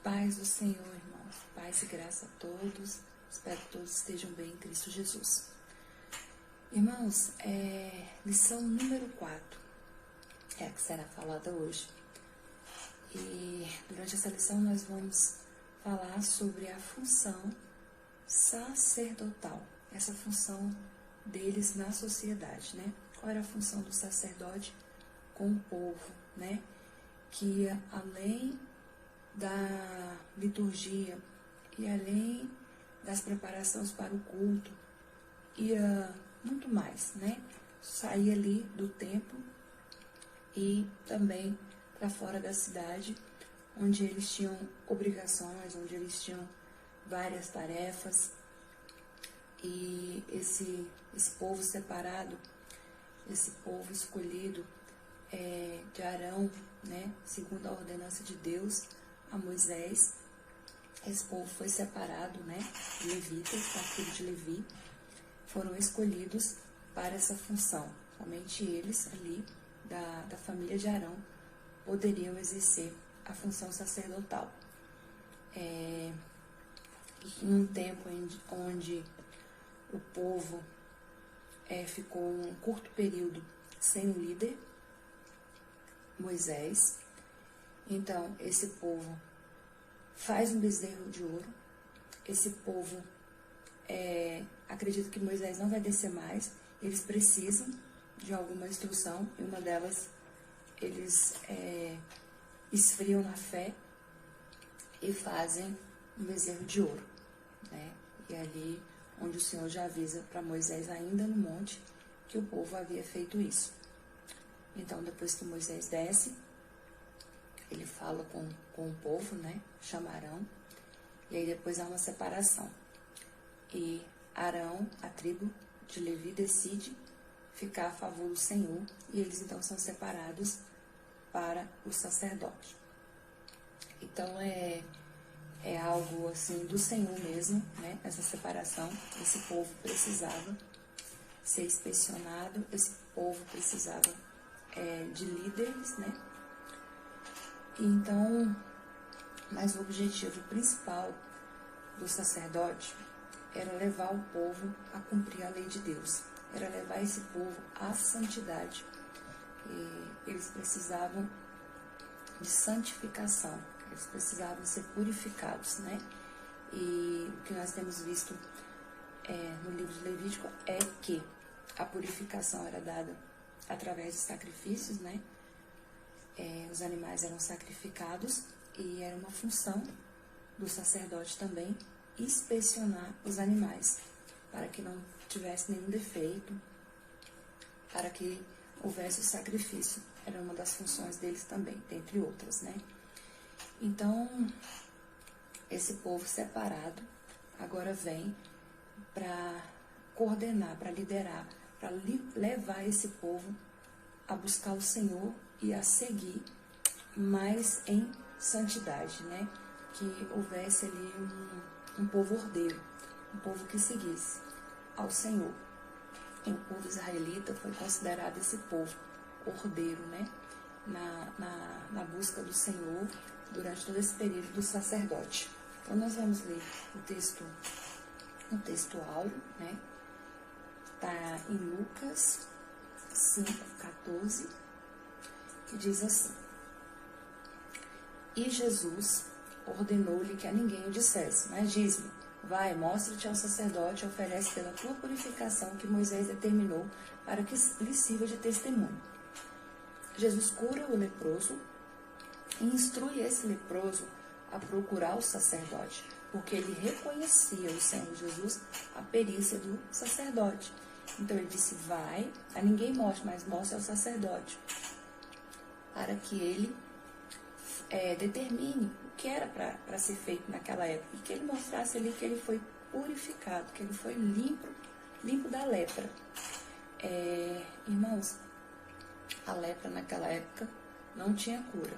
Paz do Senhor, irmãos. Paz e graça a todos. Espero que todos estejam bem em Cristo Jesus. Irmãos, lição número 4 é a que será falada hoje. E durante essa lição nós vamos falar sobre a função sacerdotal, essa função deles na sociedade, né? Qual era a função do sacerdote com o povo, né? Que além da liturgia e além das preparações para o culto, ia muito mais, né? Sair ali do templo e também para fora da cidade, onde eles tinham obrigações, onde eles tinham várias tarefas. E esse povo separado, esse povo escolhido de Arão, né? Segundo a ordenança de Deus a Moisés, esse povo foi separado, né? Levitas, da filha de Levi, foram escolhidos para essa função. Somente eles ali, da família de Arão, poderiam exercer a função sacerdotal. Em um tempo onde o povo ficou um curto período sem um líder, Moisés. Então, esse povo faz um bezerro de ouro. Esse povo acredita que Moisés não vai descer mais. Eles precisam de alguma instrução, e uma delas, eles esfriam na fé e fazem um bezerro de ouro, né? E ali onde o Senhor já avisa para Moisés, ainda no monte, que o povo havia feito isso. Então, depois que Moisés desce, ele fala com o povo, né? Chama Arão, e aí depois há uma separação. E Arão, a tribo de Levi, decide ficar a favor do Senhor, e eles então são separados para o sacerdote. Então é algo assim do Senhor mesmo, né? Essa separação. Esse povo precisava ser inspecionado, esse povo precisava de líderes, né? Então, mas o objetivo principal do sacerdote era levar o povo a cumprir a lei de Deus, era levar esse povo à santidade. E eles precisavam de santificação, eles precisavam ser purificados, né? E o que nós temos visto no livro de Levítico é que a purificação era dada através de sacrifícios, né? Os animais eram sacrificados e era uma função do sacerdote também inspecionar os animais para que não tivesse nenhum defeito, para que houvesse o sacrifício. Era uma das funções deles também, dentre outras, né? Então, esse povo separado agora vem para coordenar, para liderar, para levar esse povo a buscar o Senhor e a seguir mais em santidade, né? Que houvesse ali um povo ordeiro, um povo que seguisse ao Senhor. E o povo israelita foi considerado esse povo ordeiro, né? Na busca do Senhor durante todo esse período do sacerdote. Então nós vamos ler um texto áureo, né? Está em Lucas 5:14, que diz assim: E Jesus ordenou-lhe que a ninguém o dissesse, mas diz-lhe: vai, mostra-te ao sacerdote e oferece pela tua purificação que Moisés determinou para que lhe sirva de testemunho. Jesus cura o leproso e instrui esse leproso a procurar o sacerdote, porque ele reconhecia o Senhor Jesus a perícia do sacerdote. Então ele disse: vai, a ninguém mostre, mas mostre ao sacerdote, para que ele determine o que era para ser feito naquela época, e que ele mostrasse ali que ele foi purificado, que ele foi limpo da lepra. Irmãos, a lepra naquela época não tinha cura.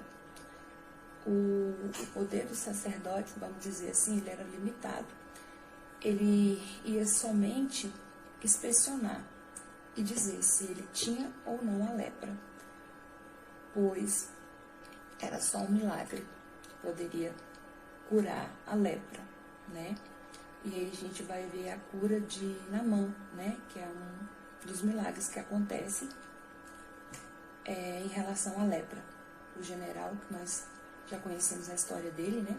O poder do sacerdote, vamos dizer assim, ele era limitado. Ele ia somente inspecionar e dizer se ele tinha ou não a lepra, pois era só um milagre que poderia curar a lepra, né? E aí a gente vai ver a cura de Naamã, né? Que é um dos milagres que acontece em relação à lepra. O general, que nós já conhecemos a história dele, né?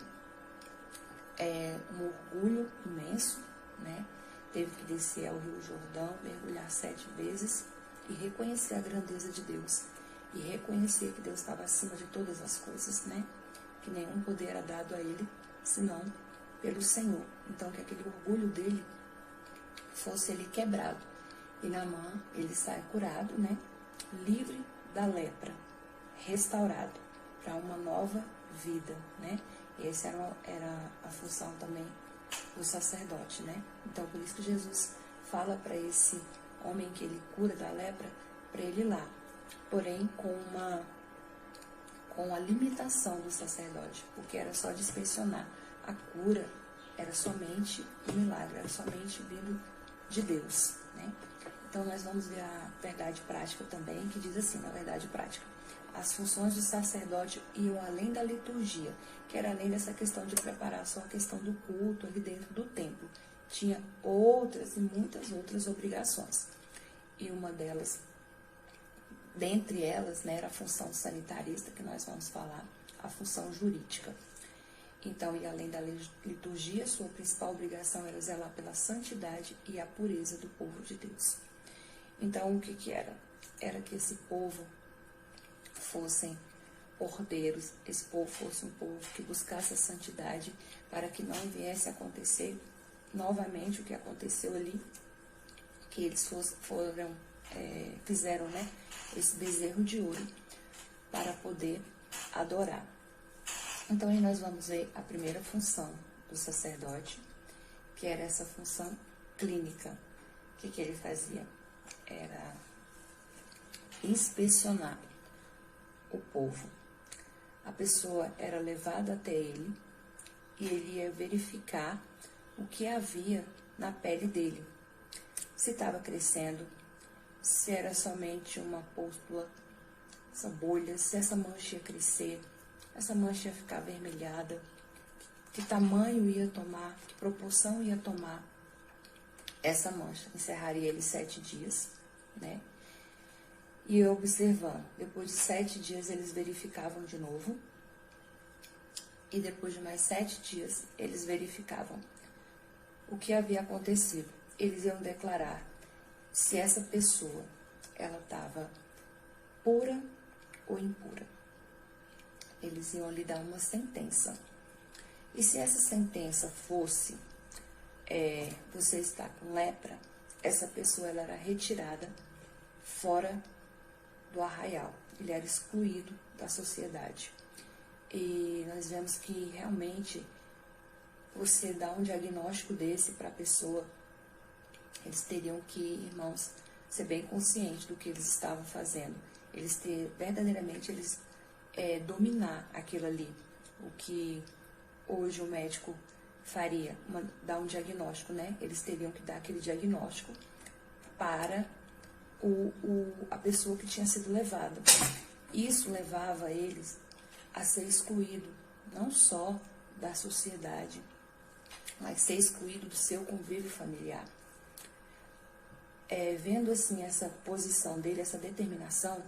É um orgulho imenso, né? Teve que descer ao Rio Jordão, mergulhar 7 vezes e reconhecer a grandeza de Deus. E reconhecer que Deus estava acima de todas as coisas, né? Que nenhum poder era dado a ele, senão pelo Senhor. Então, que aquele orgulho dele fosse ele quebrado. E Naamã, ele sai curado, né? Livre da lepra, restaurado para uma nova vida, né? E essa era a função também do sacerdote, né? Então, por isso que Jesus fala para esse homem que ele cura da lepra, para ele ir lá. Porém, com a limitação do sacerdote, porque era só de inspecionar. A cura era somente um milagre, era somente vindo de Deus, né? Então, nós vamos ver a verdade prática também, que diz assim, na verdade prática, as funções do sacerdote iam além da liturgia, que era além dessa questão de preparar só a questão do culto ali dentro do templo. Tinha outras e muitas outras obrigações. E uma delas, dentre elas, né, era a função sanitarista, que nós vamos falar, a função jurídica. Então, e além da liturgia, sua principal obrigação era zelar pela santidade e a pureza do povo de Deus. Então, o que era? Era que esse povo fossem ordeiros, esse povo fosse um povo que buscasse a santidade, para que não viesse a acontecer novamente o que aconteceu ali, que eles fizeram, né, esse bezerro de ouro para poder adorar. Então, aí nós vamos ver a primeira função do sacerdote, que era essa função clínica. O que ele fazia? Era inspecionar o povo. A pessoa era levada até ele e ele ia verificar o que havia na pele dele. Se estava crescendo, se era somente uma pústula, essa bolha, se essa mancha ia crescer, essa mancha ia ficar avermelhada, que tamanho ia tomar, que proporção ia tomar essa mancha. Encerraria ele 7 dias, né? E observando, depois de 7 dias eles verificavam de novo, e depois de mais 7 dias eles verificavam o que havia acontecido. Eles iam declarar se essa pessoa ela estava pura ou impura. Eles iam lhe dar uma sentença. E se essa sentença fosse você está com lepra, essa pessoa ela era retirada fora do arraial, ele era excluído da sociedade. E nós vemos que realmente você dá um diagnóstico desse para a pessoa, eles teriam que, irmãos, ser bem conscientes do que eles estavam fazendo. Eles verdadeiramente dominar aquilo ali, o que hoje o médico faria, dar um diagnóstico, né? Eles teriam que dar aquele diagnóstico para a pessoa que tinha sido levada. Isso levava eles a ser excluído, não só da sociedade, mas ser excluído do seu convívio familiar. Vendo assim essa posição dele, essa determinação,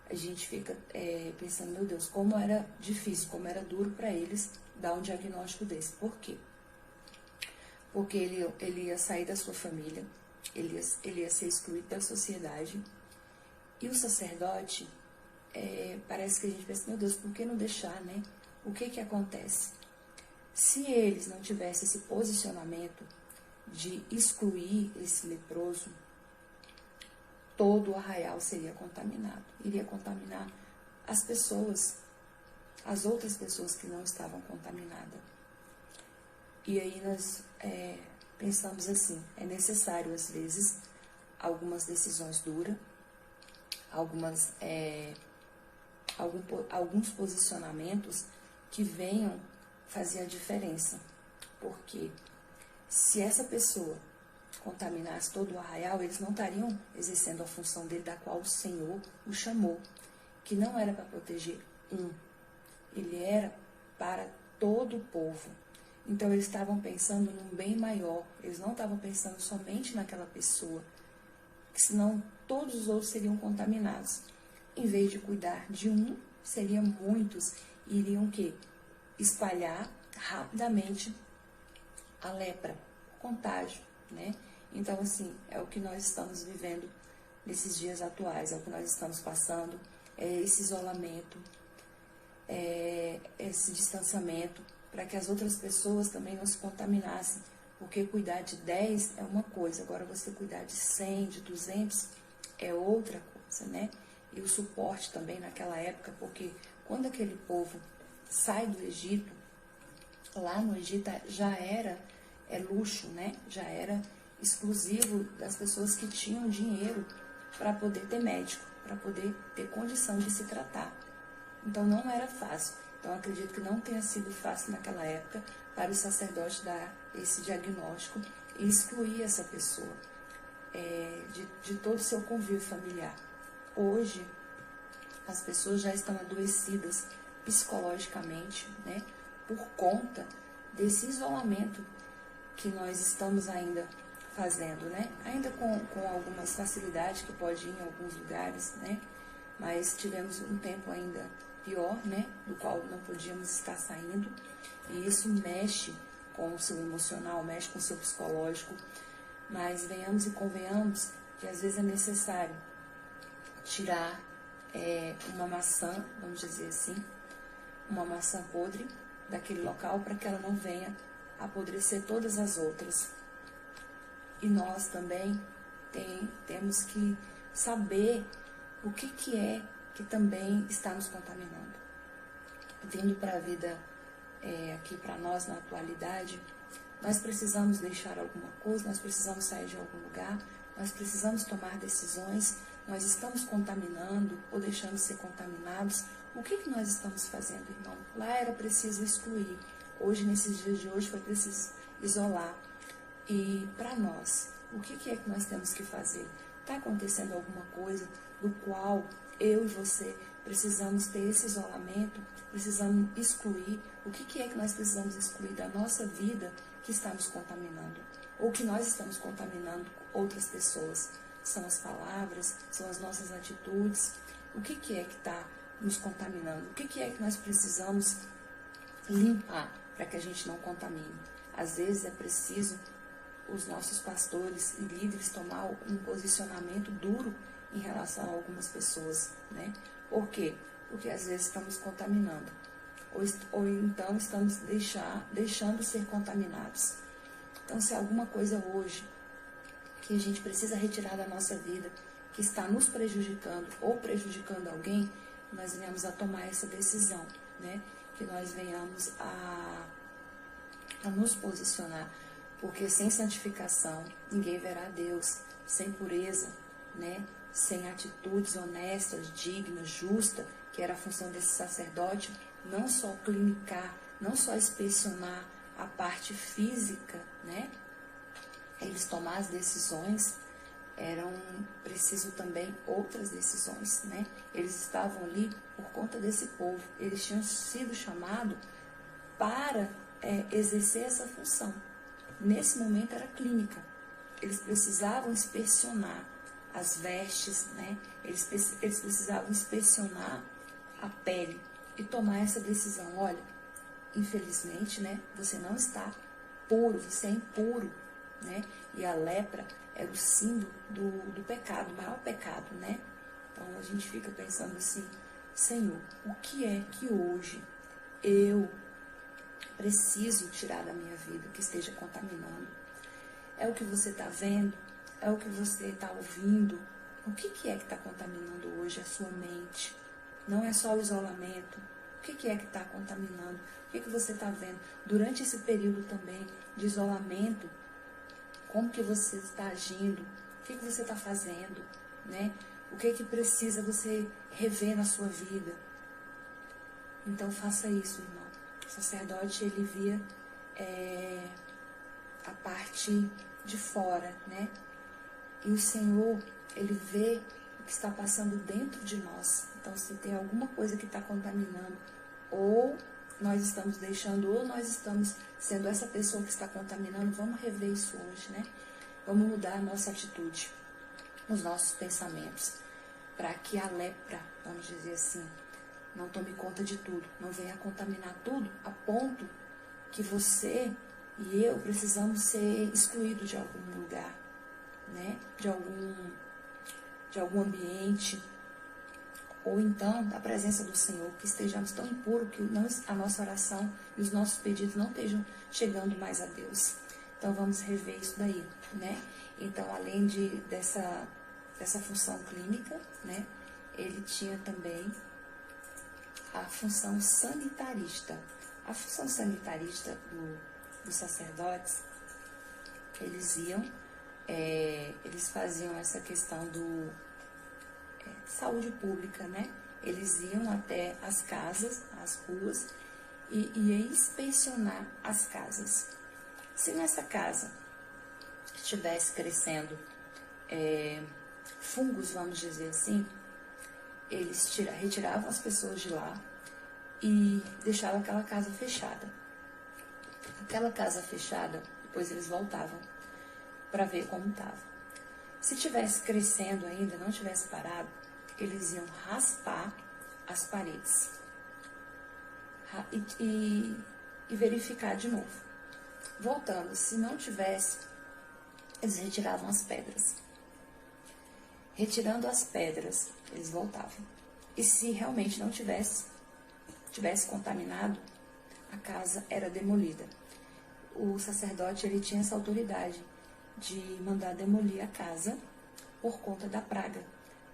a gente fica pensando, meu Deus, como era difícil, como era duro para eles dar um diagnóstico desse. Por quê? Porque ele ia sair da sua família, ele ia ser excluído da sociedade. E o sacerdote, parece que a gente pensa, meu Deus, por que não deixar, né? O que acontece? Se eles não tivessem esse posicionamento de excluir esse leproso, todo o arraial seria contaminado. Iria contaminar as pessoas, as outras pessoas que não estavam contaminadas. E aí nós pensamos assim, é necessário às vezes algumas decisões duras, alguns posicionamentos que venham fazer a diferença. Porque se essa pessoa contaminasse todo o arraial, eles não estariam exercendo a função dele, da qual o Senhor o chamou, que não era para proteger um, ele era para todo o povo. Então eles estavam pensando num bem maior, eles não estavam pensando somente naquela pessoa, que senão todos os outros seriam contaminados. Em vez de cuidar de um, seriam muitos, e iriam o quê? Espalhar rapidamente a lepra, o contágio, né? Então, assim, é o que nós estamos vivendo nesses dias atuais, é o que nós estamos passando, é esse isolamento, é esse distanciamento, para que as outras pessoas também não se contaminassem, porque cuidar de 10 é uma coisa, agora você cuidar de 100, de 200 é outra coisa, né? E o suporte também naquela época, porque quando aquele povo sai do Egito, lá no Egito já era luxo, né? Já era exclusivo das pessoas que tinham dinheiro para poder ter médico, para poder ter condição de se tratar. Então não era fácil. Então acredito que não tenha sido fácil naquela época para o sacerdote dar esse diagnóstico e excluir essa pessoa de todo o seu convívio familiar. Hoje as pessoas já estão adoecidas psicologicamente, né, por conta desse isolamento que nós estamos ainda fazendo, né? Ainda com algumas facilidades que pode ir em alguns lugares, né? Mas tivemos um tempo ainda pior, né? Do qual não podíamos estar saindo. E isso mexe com o seu emocional, mexe com o seu psicológico. Mas venhamos e convenhamos que às vezes é necessário tirar uma maçã, vamos dizer assim, uma maçã podre daquele local para que ela não venha apodrecer todas as outras. E nós também temos que saber o que é que também está nos contaminando. Vindo para a vida aqui para nós na atualidade, nós precisamos deixar alguma coisa, nós precisamos sair de algum lugar, nós precisamos tomar decisões, nós estamos contaminando ou deixando de ser contaminados. O que nós estamos fazendo, irmão? Lá era preciso excluir. Hoje, nesses dias de hoje, foi preciso isolar. E para nós, o que é que nós temos que fazer? Está acontecendo alguma coisa do qual eu e você precisamos ter esse isolamento, precisamos excluir? O que é que nós precisamos excluir da nossa vida que está nos contaminando? Ou que nós estamos contaminando outras pessoas? São as palavras, são as nossas atitudes. O que é que está nos contaminando? O que é que nós precisamos limpar para que a gente não contamine? Às vezes é preciso os nossos pastores e líderes tomar um posicionamento duro em relação a algumas pessoas, né? Por quê? Porque às vezes estamos contaminando, ou então estamos deixando ser contaminados. Então, se há alguma coisa hoje que a gente precisa retirar da nossa vida, que está nos prejudicando ou prejudicando alguém, nós venhamos a tomar essa decisão, né? Que nós venhamos a nos posicionar, porque sem santificação ninguém verá Deus, sem pureza, né? Sem atitudes honestas, dignas, justas, que era a função desse sacerdote, não só clinicar, não só inspecionar a parte física, né? Eles tomar as decisões, eram preciso também outras decisões, né? Eles estavam ali por conta desse povo, eles tinham sido chamados para exercer essa função. Nesse momento era clínica, eles precisavam inspecionar as vestes, né? Eles precisavam inspecionar a pele e tomar essa decisão. Olha, infelizmente, né? Você não está puro, você é impuro, né? E a lepra era o símbolo do pecado, o maior pecado, né? Então a gente fica pensando assim, Senhor, o que é que hoje eu preciso tirar da minha vida que esteja contaminando? É o que você está vendo? É o que você está ouvindo? O que é que está contaminando hoje a sua mente? Não é só o isolamento. O que é que está contaminando? O que você está vendo? Durante esse período também de isolamento, como que você está agindo? O que você está fazendo? Né? O que precisa você rever na sua vida? Então faça isso, irmão. O sacerdote, ele via a parte de fora, né? E o Senhor, ele vê o que está passando dentro de nós. Então, se tem alguma coisa que está contaminando, ou nós estamos deixando, ou nós estamos sendo essa pessoa que está contaminando. Vamos rever isso hoje, né? Vamos mudar a nossa atitude, os nossos pensamentos, para que a lepra, vamos dizer assim, não tome conta de tudo, não venha contaminar tudo a ponto que você e eu precisamos ser excluídos de algum lugar, né? De algum ambiente, ou então da presença do Senhor, que estejamos tão impuros que a nossa oração e os nossos pedidos não estejam chegando mais a Deus. Então vamos rever isso daí, né? Então, além dessa função clínica, né? Ele tinha também a função sanitarista. A função sanitarista dos sacerdotes, eles faziam essa questão saúde pública, né? Eles iam até as casas, as ruas, e iam inspecionar as casas. Se nessa casa estivesse crescendo fungos, vamos dizer assim, eles retiravam as pessoas de lá e deixavam aquela casa fechada. Aquela casa fechada, depois eles voltavam para ver como estava. Se tivesse crescendo ainda, não tivesse parado, eles iam raspar as paredes e verificar de novo. Voltando, se não tivesse, eles retiravam as pedras. Retirando as pedras, eles voltavam. E se realmente não tivesse contaminado, a casa era demolida. O sacerdote, ele tinha essa autoridade de mandar demolir a casa por conta da praga,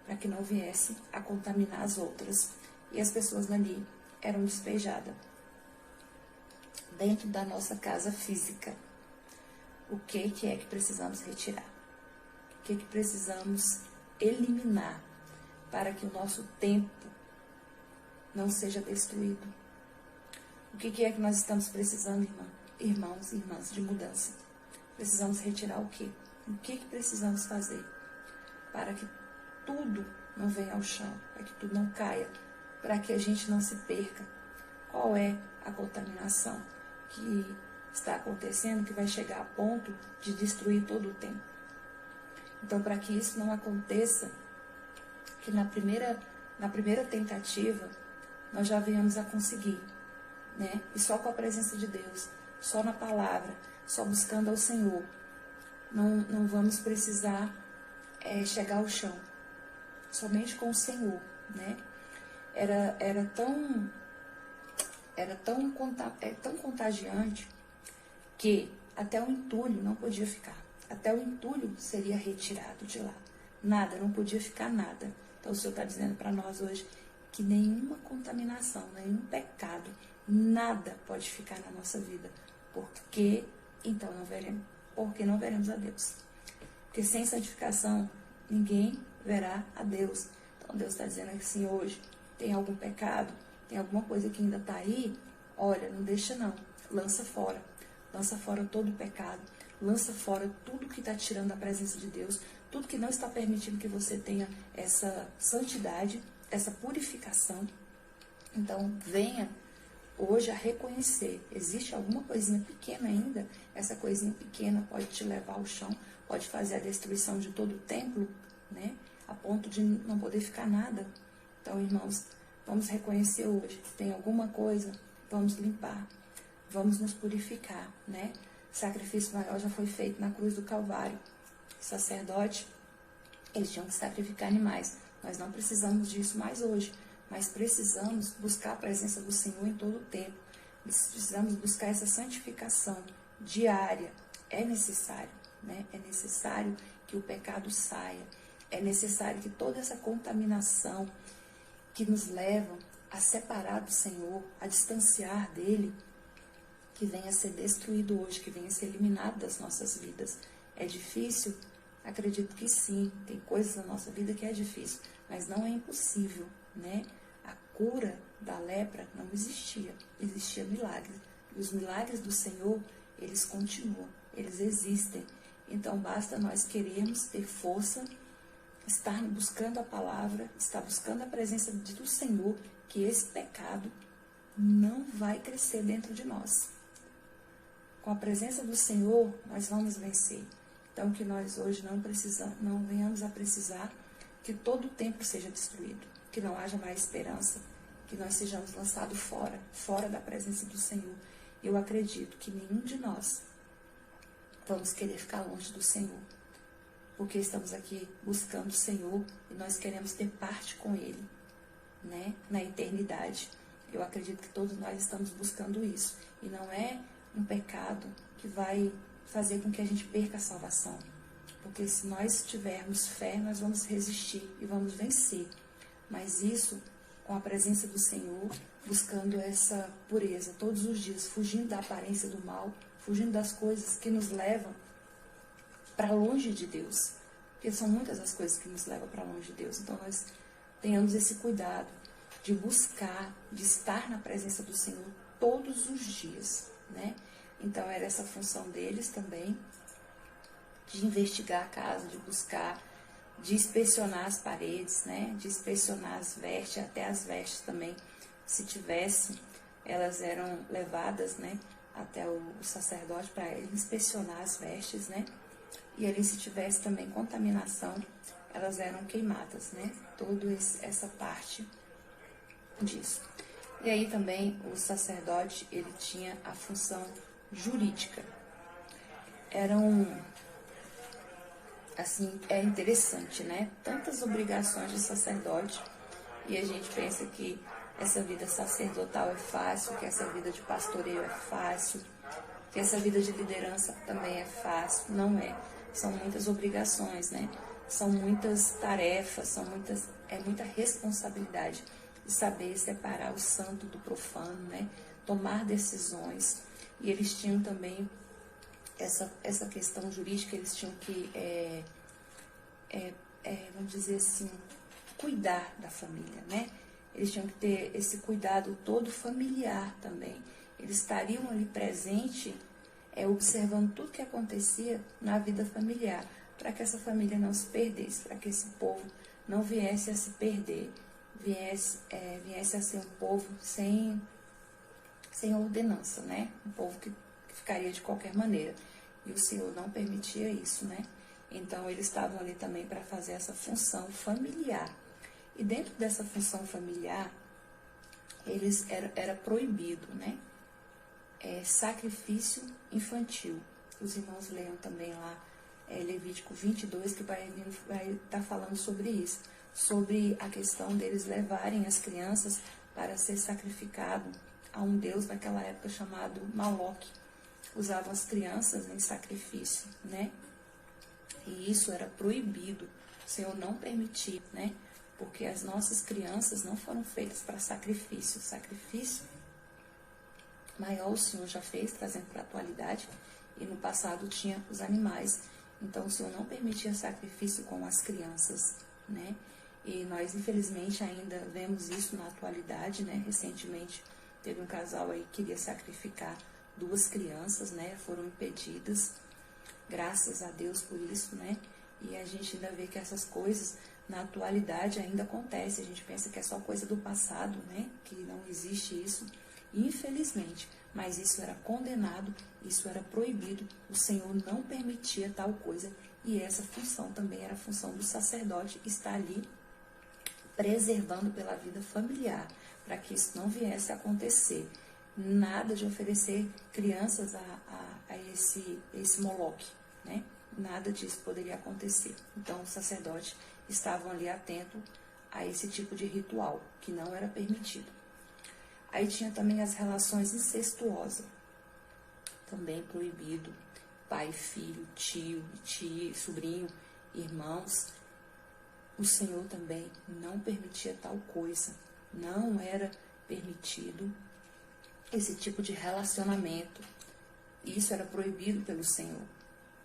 para que não viesse a contaminar as outras. E as pessoas ali eram despejadas. Dentro da nossa casa física, o que é que precisamos retirar? O que precisamos eliminar para que o nosso tempo não seja destruído? O que é que nós estamos precisando, irmãos e irmãs, de mudança? Precisamos retirar o quê? O que precisamos fazer para que tudo não venha ao chão, para que tudo não caia, para que a gente não se perca? Qual é a contaminação que está acontecendo, que vai chegar a ponto de destruir todo o tempo? Então, para que isso não aconteça, que na primeira tentativa nós já venhamos a conseguir, né? E só com a presença de Deus, só na palavra, só buscando ao Senhor, não vamos precisar chegar ao chão. Somente com o Senhor, né? Era tão contagiante que até o entulho não podia ficar. Até o entulho seria retirado de lá. Nada, não podia ficar nada. Então o Senhor está dizendo para nós hoje que nenhuma contaminação, nenhum pecado, nada pode ficar na nossa vida. Porque então não veremos a Deus. Porque sem santificação ninguém verá a Deus. Então Deus está dizendo assim hoje, tem algum pecado, tem alguma coisa que ainda está aí, olha, não deixa não, lança fora todo o pecado, lança fora tudo que está tirando a presença de Deus, tudo que não está permitindo que você tenha essa santidade, essa purificação. Então venha hoje a reconhecer, existe alguma coisinha pequena ainda, essa coisinha pequena pode te levar ao chão, pode fazer a destruição de todo o templo, né? A ponto de não poder ficar nada. Então, irmãos, vamos reconhecer hoje, se tem alguma coisa, vamos limpar, vamos nos purificar, né? O sacrifício maior já foi feito na cruz do Calvário. O sacerdote, eles tinham que sacrificar animais. Nós não precisamos disso mais hoje, mas precisamos buscar a presença do Senhor em todo o tempo. Precisamos buscar essa santificação diária. É necessário, né? É necessário que o pecado saia. É necessário que toda essa contaminação que nos leva a separar do Senhor, a distanciar dele, que venha a ser destruído hoje, que venha a ser eliminado das nossas vidas. É difícil? Acredito que sim. Tem coisas na nossa vida que é difícil, mas não é impossível, né? A cura da lepra não existia. Existia milagre. E os milagres do Senhor, eles continuam, eles existem. Então basta nós querermos ter força, estar buscando a palavra, estar buscando a presença do Senhor, que esse pecado não vai crescer dentro de nós. Com a presença do Senhor, nós vamos vencer. Então, que nós hoje não venhamos a precisar que todo o templo seja destruído, que não haja mais esperança, que nós sejamos lançados fora da presença do Senhor. Eu acredito que nenhum de nós vamos querer ficar longe do Senhor, porque estamos aqui buscando o Senhor e nós queremos ter parte com Ele, né, na eternidade. Eu acredito que todos nós estamos buscando isso. E não é um pecado que vai fazer com que a gente perca a salvação. Porque se nós tivermos fé, nós vamos resistir e vamos vencer. Mas isso com a presença do Senhor, buscando essa pureza todos os dias, fugindo da aparência do mal, fugindo das coisas que nos levam para longe de Deus. Porque são muitas as coisas que nos levam para longe de Deus. Então nós tenhamos esse cuidado de buscar, de estar na presença do Senhor todos os dias, né? Então era essa função deles também, de investigar a casa, de buscar, de inspecionar as paredes, né? De inspecionar as vestes, até as vestes também, se tivesse, elas eram levadas, né, até o sacerdote para ele inspecionar as vestes, né? E ali, se tivesse também contaminação, elas eram queimadas, né? Toda essa parte disso. E aí também o sacerdote, ele tinha a função jurídica. Assim, é interessante, né? Tantas obrigações de sacerdote, e a gente pensa que essa vida sacerdotal é fácil, que essa vida de pastoreio é fácil, que essa vida de liderança também é fácil. Não é. São muitas obrigações, né? São muitas tarefas, é muita responsabilidade de saber separar o santo do profano, né? Tomar decisões. E eles tinham também essa questão jurídica, eles tinham que, vamos dizer assim, cuidar da família, né? Eles tinham que ter esse cuidado todo familiar também. Eles estariam ali presentes, observando tudo que acontecia na vida familiar, para que essa família não se perdesse, para que esse povo não viesse a se perder, viesse a ser um povo sem ordenança, né? Um povo que ficaria de qualquer maneira. E o Senhor não permitia isso, né? Então, eles estavam ali também para fazer essa função familiar. E dentro dessa função familiar, era proibido, né? Sacrifício infantil. Os irmãos leiam também lá Levítico 22, que vai estar falando sobre isso. Sobre a questão deles levarem as crianças para ser sacrificado a um deus naquela época chamado Moloque. Usavam as crianças em sacrifício, né? E isso era proibido. O Senhor não permitia, né? Porque as nossas crianças não foram feitas para sacrifício. Sacrifício maior o Senhor já fez, trazendo para a atualidade. E no passado tinha os animais. Então o Senhor não permitia sacrifício com as crianças, né? E nós, infelizmente, ainda vemos isso na atualidade, né? Recentemente teve um casal aí que queria sacrificar 2 crianças, né? Foram impedidas, graças a Deus por isso, né? E a gente ainda vê que essas coisas na atualidade ainda acontecem. A gente pensa que é só coisa do passado, né? Que não existe isso, infelizmente. Mas isso era condenado, isso era proibido. O Senhor não permitia tal coisa. E essa função também era a função do sacerdote, estar ali preservando pela vida familiar, para que isso não viesse a acontecer. Nada de oferecer crianças a esse Moloque, né? Nada disso poderia acontecer. Então, os sacerdotes estavam ali atentos a esse tipo de ritual, que não era permitido. Aí tinha também as relações incestuosas, também proibido. Pai, filho, tio, tia, sobrinho, irmãos. O Senhor também não permitia tal coisa. Não era permitido esse tipo de relacionamento. Isso era proibido pelo Senhor,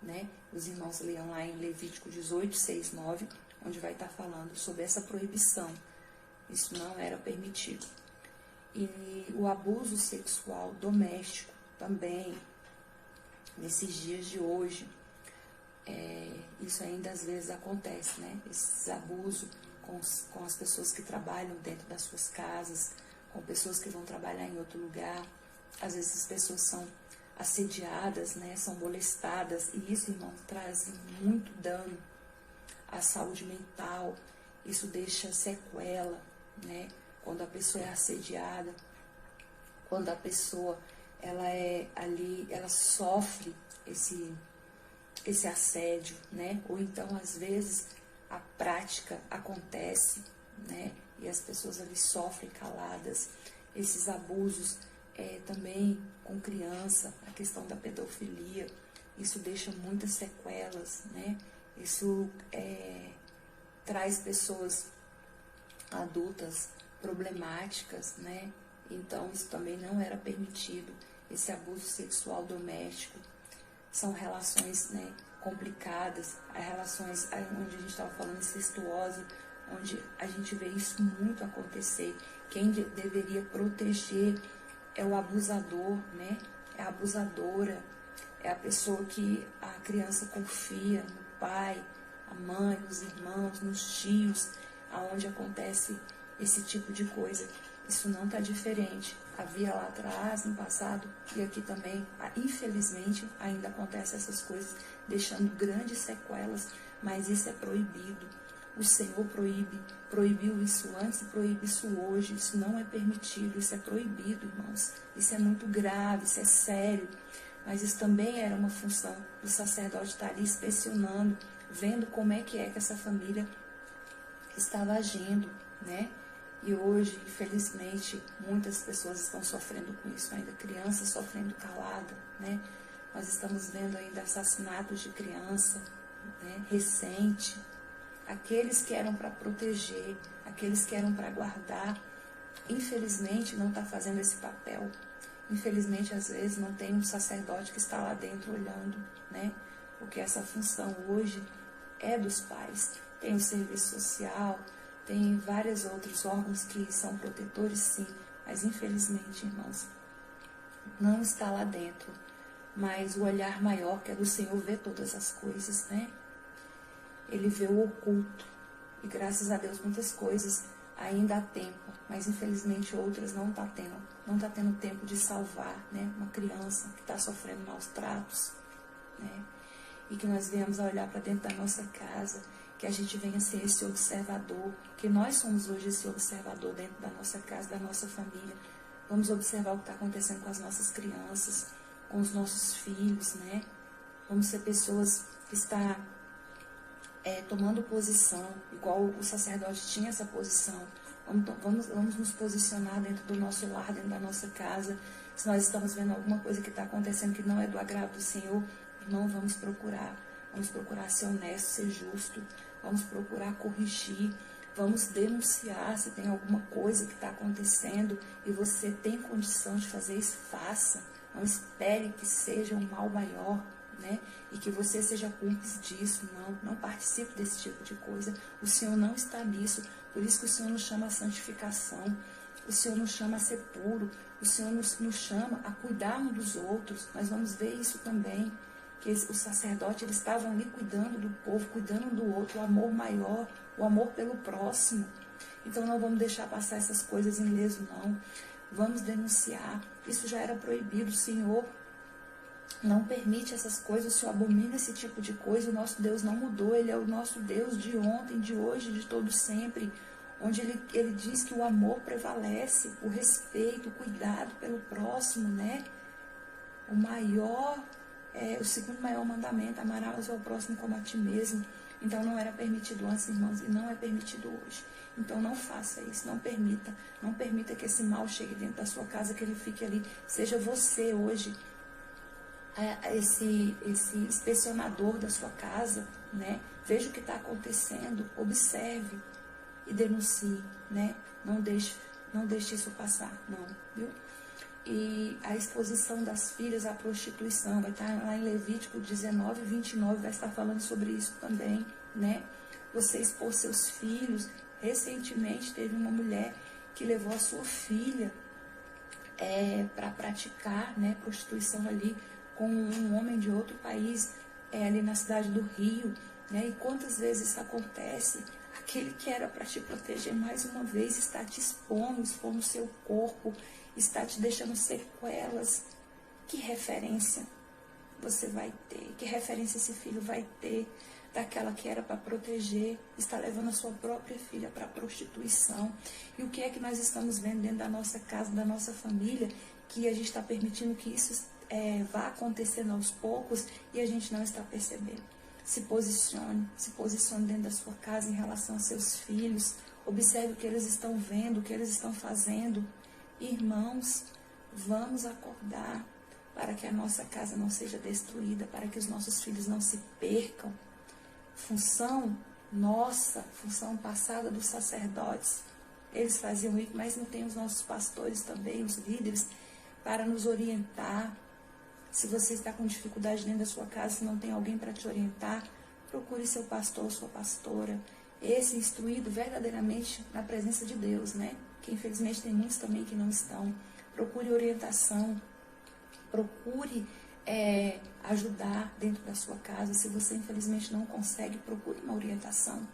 né? Os irmãos leiam lá em Levítico 18, 6, 9, onde vai estar falando sobre essa proibição. Isso não era permitido. E o abuso sexual doméstico também, nesses dias de hoje, isso ainda às vezes acontece, né? Esses abusos com as pessoas que trabalham dentro das suas casas, com pessoas que vão trabalhar em outro lugar. Às vezes as pessoas são assediadas, né, são molestadas, e isso, irmão, traz muito dano à saúde mental. Isso deixa sequela, né? Quando a pessoa é assediada, quando a pessoa ela sofre esse assédio, né? Ou então às vezes a prática acontece, né? E as pessoas ali sofrem caladas. Esses abusos também com criança, a questão da pedofilia, isso deixa muitas sequelas, né? Isso traz pessoas adultas problemáticas, né? Então isso também não era permitido. Esse abuso sexual doméstico são relações, né, complicadas, relações onde a gente estava falando incestuosa, onde a gente vê isso muito acontecer. Quem deveria proteger é o abusador, né? É a abusadora, é a pessoa que a criança confia no pai, a mãe, nos irmãos, nos tios, aonde acontece esse tipo de coisa. Isso não está diferente. Havia lá atrás, no passado, e aqui também, infelizmente, ainda acontecem essas coisas, deixando grandes sequelas, mas isso é proibido. O Senhor proibiu isso antes e proíbe isso hoje. Isso não é permitido, isso é proibido, irmãos. Isso é muito grave, isso é sério. Mas isso também era uma função do sacerdote estar ali inspecionando, vendo como é que essa família estava agindo, né? E hoje, infelizmente, muitas pessoas estão sofrendo com isso, ainda crianças sofrendo calada, né? Nós estamos vendo ainda assassinatos de criança, né, recente. Aqueles que eram para proteger, aqueles que eram para guardar, infelizmente não está fazendo esse papel. Infelizmente, às vezes, não tem um sacerdote que está lá dentro olhando, né? Porque essa função hoje é dos pais. Tem o serviço social, tem vários outros órgãos que são protetores, sim, mas infelizmente, irmãos, não está lá dentro. Mas o olhar maior, que é do Senhor, vê todas as coisas, né? Ele vê o oculto, e graças a Deus muitas coisas ainda há tempo, mas infelizmente outras não está tendo tempo de salvar, né? Uma criança que está sofrendo maus tratos, né? E que nós venhamos a olhar para dentro da nossa casa, que a gente venha ser esse observador, que nós somos hoje esse observador dentro da nossa casa, da nossa família. Vamos observar o que está acontecendo com as nossas crianças, com os nossos filhos, né? Vamos ser pessoas que estão tomando posição, igual o sacerdote tinha essa posição. Vamos nos posicionar dentro do nosso lar, dentro da nossa casa. Se nós estamos vendo alguma coisa que está acontecendo que não é do agrado do Senhor, não vamos procurar. Vamos procurar ser honesto, ser justo. Vamos procurar corrigir. Vamos denunciar se tem alguma coisa que está acontecendo e você tem condição de fazer isso, faça. Não espere que seja um mal maior, né? E que você seja cúmplice disso. Não participe desse tipo de coisa. O Senhor não está nisso. Por isso que o Senhor nos chama a santificação. O Senhor nos chama a ser puro. O Senhor nos chama a cuidar um dos outros. Nós vamos ver isso também. Que os sacerdotes, eles estavam ali cuidando do povo, cuidando um do outro, o amor maior, o amor pelo próximo. Então não vamos deixar passar essas coisas ileso, não. Vamos denunciar. Isso já era proibido. O Senhor não permite essas coisas, o Senhor abomina esse tipo de coisa. O nosso Deus não mudou, Ele é o nosso Deus de ontem, de hoje, de todo sempre. Onde ele diz que o amor prevalece, o respeito, o cuidado pelo próximo, né? O segundo maior mandamento, amarás ao próximo como a ti mesmo. Então não era permitido antes, irmãos, e não é permitido hoje. Então não faça isso, não permita que esse mal chegue dentro da sua casa, que ele fique ali. Seja você hoje esse inspecionador da sua casa, né? Veja o que está acontecendo, observe e denuncie, né? Não deixe isso passar, não, viu? E a exposição das filhas à prostituição, vai estar lá em Levítico 19, 29, vai estar falando sobre isso também, né? Você expor seus filhos. Recentemente teve uma mulher que levou a sua filha para praticar, né, prostituição ali com um homem de outro país, ali na cidade do Rio, né? E quantas vezes isso acontece? A aquele que era para te proteger mais uma vez está te expondo o seu corpo, está te deixando sequelas. Que referência você vai ter? Que referência esse filho vai ter daquela que era para proteger, está levando a sua própria filha para a prostituição? E o que é que nós estamos vendo dentro da nossa casa, da nossa família, que a gente está permitindo que isso vá acontecendo aos poucos e a gente não está percebendo? Se posicione dentro da sua casa em relação aos seus filhos, observe o que eles estão vendo, o que eles estão fazendo. Irmãos, vamos acordar para que a nossa casa não seja destruída, para que os nossos filhos não se percam. Função nossa, função passada dos sacerdotes, eles faziam isso, mas não tem os nossos pastores também, os líderes, para nos orientar. Se você está com dificuldade dentro da sua casa, se não tem alguém para te orientar, procure seu pastor, sua pastora, esse instruído verdadeiramente na presença de Deus, né? Que infelizmente tem muitos também que não estão. Procure orientação, procure ajudar dentro da sua casa. Se você infelizmente não consegue, procure uma orientação.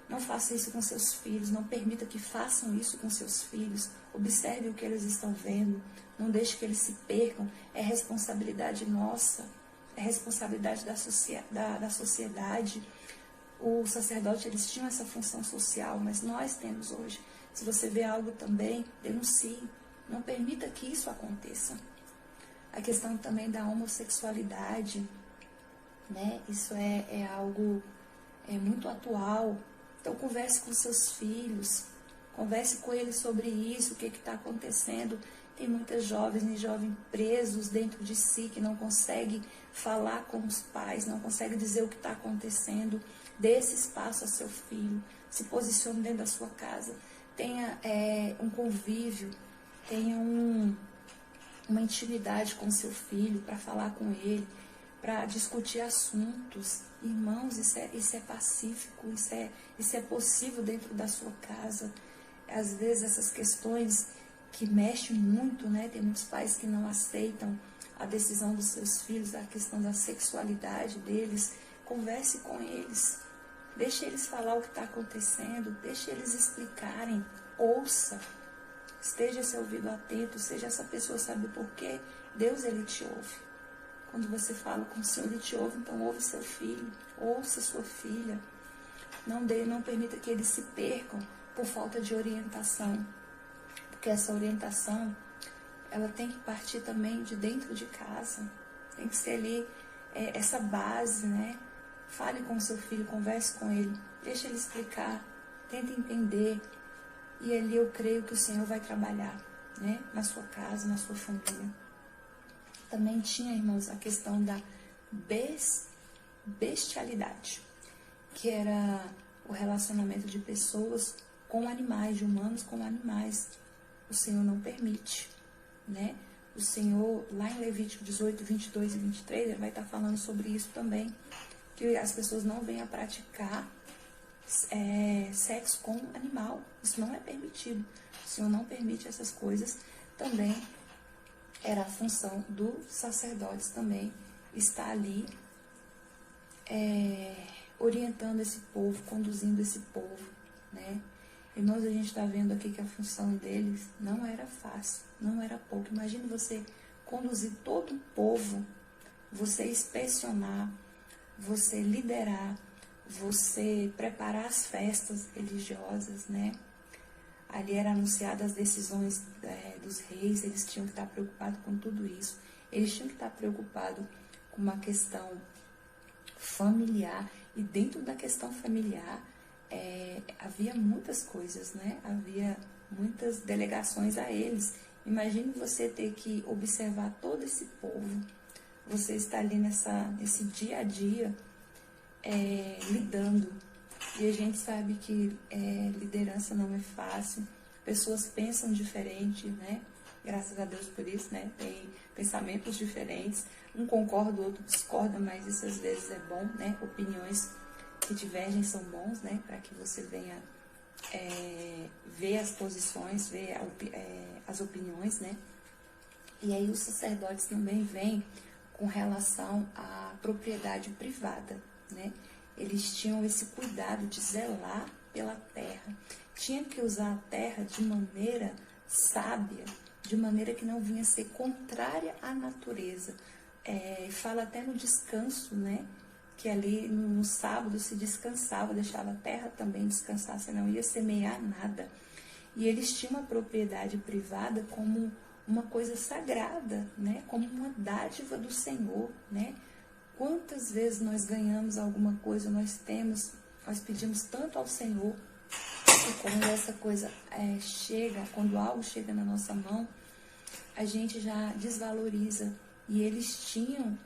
Não faça isso com seus filhos, não permita que façam isso com seus filhos. Observe o que eles estão vendo, não deixe que eles se percam. É responsabilidade nossa, é responsabilidade da sociedade. O sacerdote, eles tinham essa função social, mas nós temos hoje. Se você vê algo também, denuncie. Não permita que isso aconteça. A questão também da homossexualidade, né? Isso é algo muito atual. Então, converse com seus filhos, converse com eles sobre isso, o que está acontecendo. Tem muitas jovens e jovens presos dentro de si, que não conseguem falar com os pais, não conseguem dizer o que está acontecendo. Dê esse espaço a seu filho, se posicione dentro da sua casa, tenha um convívio, tenha uma intimidade com seu filho, para falar com ele, para discutir assuntos. Irmãos, isso é pacífico, isso é possível dentro da sua casa. Às vezes essas questões que mexem muito, né? Tem muitos pais que não aceitam a decisão dos seus filhos, a questão da sexualidade deles. Converse com eles, deixe eles falar o que está acontecendo, deixe eles explicarem, ouça, esteja seu ouvido atento, seja essa pessoa, sabe por quê? Deus, ele te ouve. Quando você fala com o Senhor, ele te ouve, então ouve seu filho, ouça sua filha. Não permita que eles se percam por falta de orientação, porque essa orientação, ela tem que partir também de dentro de casa, tem que ser ali essa base, né? Fale com o seu filho, converse com ele, deixe ele explicar, tente entender, e ali eu creio que o Senhor vai trabalhar, né? Na sua casa, na sua família. Também tinha, irmãos, a questão da bestialidade, que era o relacionamento de pessoas com animais, de humanos com animais. O Senhor não permite, né? O Senhor, lá em Levítico 18, 22 e 23, ele vai estar falando sobre isso também, que as pessoas não venham a praticar sexo com animal. Isso não é permitido. O Senhor não permite essas coisas. Também era a função dos sacerdotes também estar ali orientando esse povo, conduzindo esse povo, né? Irmãos, a gente está vendo aqui que a função deles não era fácil, não era pouco. Imagine você conduzir todo o povo, você inspecionar, você liderar, você preparar as festas religiosas, né? Ali eram anunciadas as decisões dos reis, eles tinham que estar preocupados com tudo isso. Eles tinham que estar preocupados com uma questão familiar. E dentro da questão familiar, havia muitas coisas, né? Havia muitas delegações a eles. Imagine você ter que observar todo esse povo. Você está ali nesse dia a dia, lidando. E a gente sabe que liderança não é fácil, pessoas pensam diferente, né? Graças a Deus por isso, né? Tem pensamentos diferentes, um concorda, o outro discorda, mas isso às vezes é bom, né? Opiniões que divergem são bons, né? Para que você venha ver as posições, ver as opiniões, né? E aí os sacerdotes também vêm com relação à propriedade privada, né? Eles tinham esse cuidado de zelar pela terra. Tinha que usar a terra de maneira sábia, de maneira que não vinha ser contrária à natureza. Fala até no descanso, né? Que ali no sábado se descansava, deixava a terra também descansar, você não ia semear nada. E eles tinham a propriedade privada como uma coisa sagrada, né? Como uma dádiva do Senhor, né? Quantas vezes nós ganhamos alguma coisa, nós pedimos tanto ao Senhor, e quando essa coisa chega, quando algo chega na nossa mão, a gente já desvaloriza. E eles tinham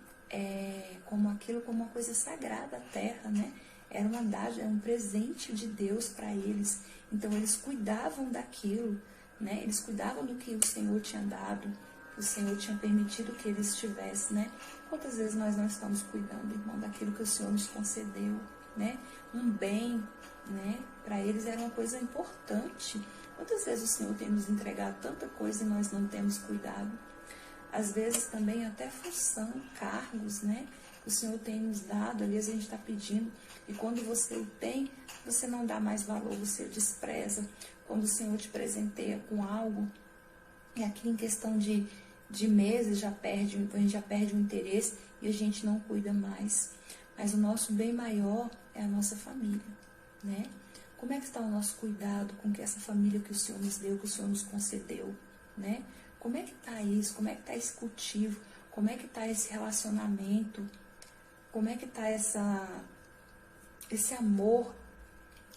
como uma coisa sagrada a terra, né? Era uma dádiva, era um presente de Deus para eles. Então eles cuidavam daquilo, né? Eles cuidavam do que o Senhor tinha dado, que o Senhor tinha permitido que eles tivessem, né? Quantas vezes nós não estamos cuidando, irmão, daquilo que o Senhor nos concedeu, né? Um bem, né? Para eles era uma coisa importante. Quantas vezes o Senhor tem nos entregado tanta coisa e nós não temos cuidado? Às vezes também até função, cargos, né? O Senhor tem nos dado, ali a gente está pedindo, e quando você o tem, você não dá mais valor, você despreza. Quando o Senhor te presenteia com algo, e aqui em questão de meses a gente já perde o interesse e a gente não cuida mais. Mas o nosso bem maior é a nossa família, né? Como é que está o nosso cuidado com que essa família que o Senhor nos deu, que o Senhor nos concedeu, né? Como é que está isso? Como é que está esse cultivo? Como é que está esse relacionamento? Como é que está esse amor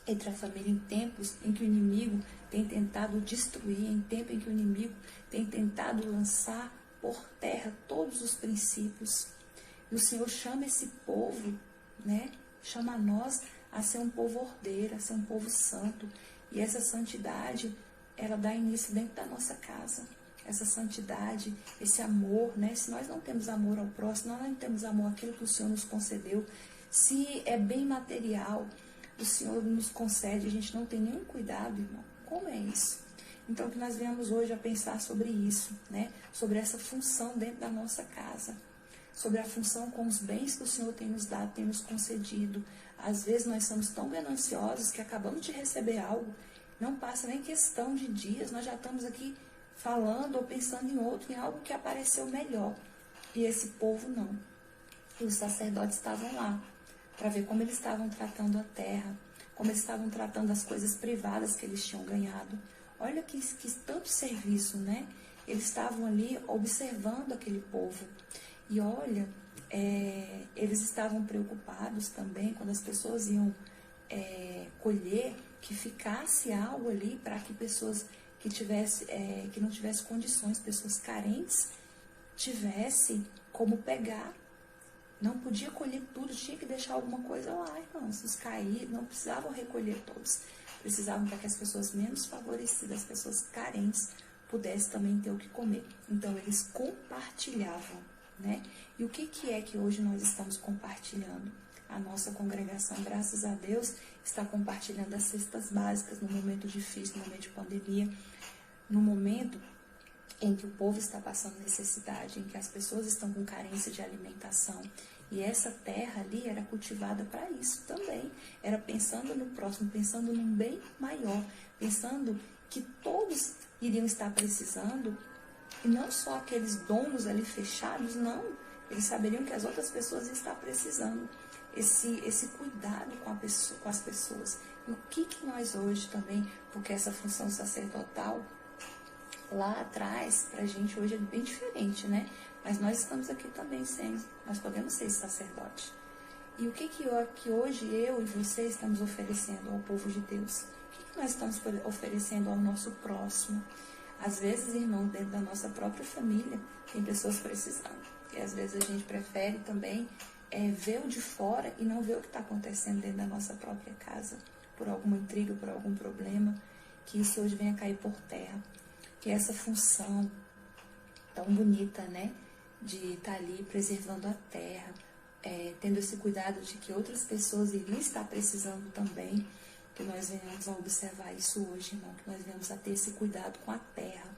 entre a família em tempos em que o inimigo tem tentado destruir, em tempo em que o inimigo tem tentado lançar por terra todos os princípios? E o Senhor chama esse povo, né? Chama nós a ser um povo ordeiro, a ser um povo santo. E essa santidade, ela dá início dentro da nossa casa. Essa santidade, esse amor, né? Se nós não temos amor ao próximo, nós não temos amor àquilo que o Senhor nos concedeu, se é bem material, o Senhor nos concede, a gente não tem nenhum cuidado, irmão. Como é isso? Então, que nós venhamos hoje a pensar sobre isso, né? Sobre essa função dentro da nossa casa, sobre a função com os bens que o Senhor tem nos dado, tem nos concedido. Às vezes nós somos tão gananciosos que acabamos de receber algo, não passa nem questão de dias, nós já estamos aqui falando ou pensando em outro, em algo que apareceu melhor. E esse povo não. E os sacerdotes estavam lá para ver como eles estavam tratando a terra, como eles estavam tratando as coisas privadas que eles tinham ganhado. Olha que tanto serviço, né? Eles estavam ali observando aquele povo. E olha, eles estavam preocupados também quando as pessoas iam colher, que ficasse algo ali para que pessoas que não tivessem condições, pessoas carentes, tivessem como pegar. Não podia colher tudo, tinha que deixar alguma coisa lá, irmãos. Os caídos não precisavam recolher todos. Precisavam para que as pessoas menos favorecidas, as pessoas carentes, pudessem também ter o que comer. Então, eles compartilhavam, né? E o que é que hoje nós estamos compartilhando? A nossa congregação, graças a Deus, está compartilhando as cestas básicas no momento difícil, no momento de pandemia, no momento em que o povo está passando necessidade, em que as pessoas estão com carência de alimentação. E essa terra ali era cultivada para isso também. Era pensando no próximo, pensando num bem maior, pensando que todos iriam estar precisando, e não só aqueles donos ali fechados, não. Eles saberiam que as outras pessoas estão precisando. Esse cuidado com as pessoas. E o que nós hoje também, porque essa função sacerdotal lá atrás, pra gente hoje é bem diferente, né? Mas nós estamos aqui também sendo, nós podemos ser sacerdotes. E o que hoje eu e você estamos oferecendo ao povo de Deus? O que nós estamos oferecendo ao nosso próximo? Às vezes, irmão, dentro da nossa própria família, tem pessoas precisando. E às vezes a gente prefere também ver o de fora e não ver o que está acontecendo dentro da nossa própria casa, por alguma intriga, por algum problema, que isso hoje venha cair por terra. Que essa função tão bonita, né, de estar ali preservando a terra, tendo esse cuidado de que outras pessoas iriam estar precisando também, que nós venhamos a observar isso hoje, irmão, que nós venhamos a ter esse cuidado com a terra,